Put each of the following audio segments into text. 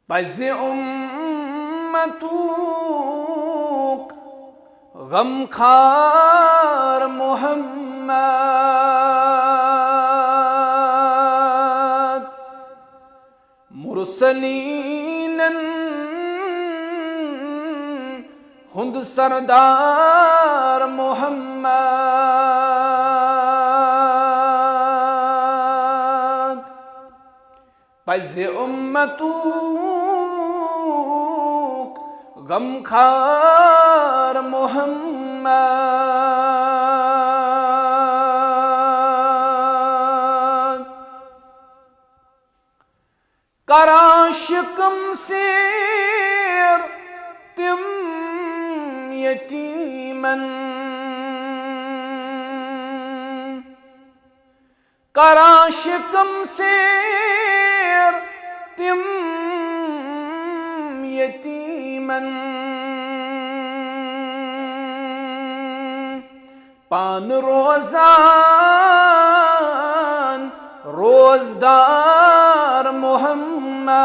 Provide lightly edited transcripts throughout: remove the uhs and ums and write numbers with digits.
پَزِ اُمَّتُک غم خار محمد مرسلینن ہند سردار محمد پَزِ اُمَّتُک غم خار محمد کران شکم سیر تم یتیمن کران شکم سیر تم یتیمن پان روزان روزدار محمد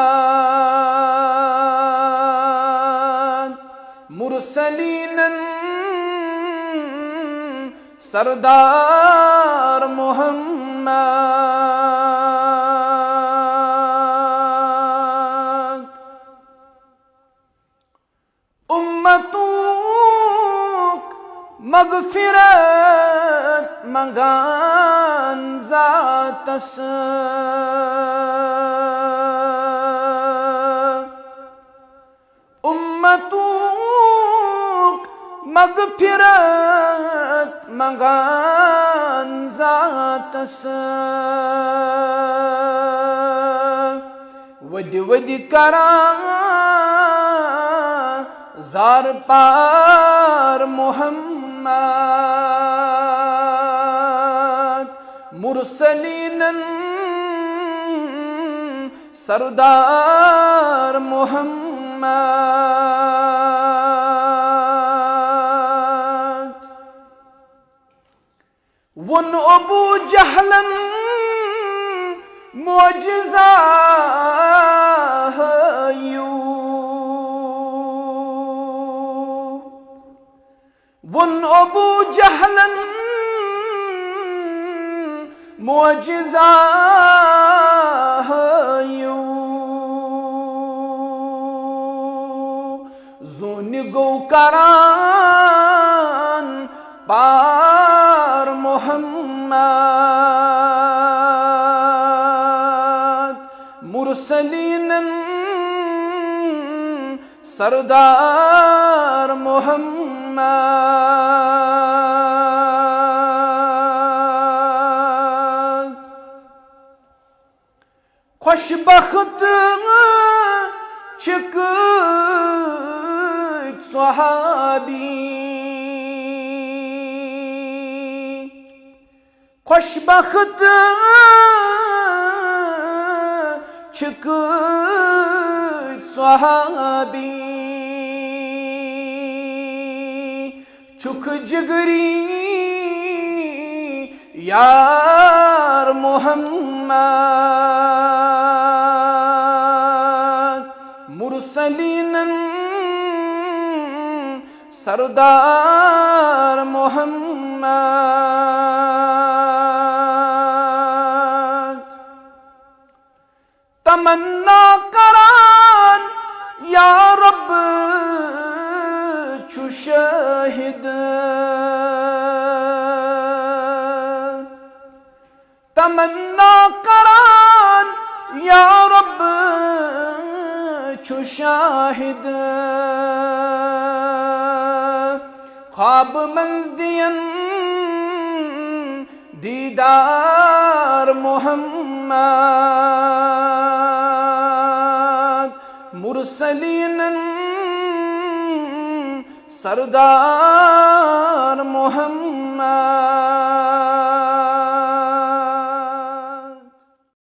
مرسلینن سردار محمد امتوک مغفرت منگان ذاتس امتوک مغفرت منگان ذاتس ودی ودی کران زار پار محمد مرسلینن سردار محمد ون ابو جہلن معجزہ ون ابو جہلن معجزہ زون گو کران پار محمد مرسلینن سردار محمد خوش بخت چکت صحابی خوش بخت چکت صحابی چک جگری یار محمد مرسلینن سردار محمد تمنا کران یا رب چو شاہد تمنا کران یا رب چو شاہد خواب مزدین دیدار محمد مرسلینن سردار محمد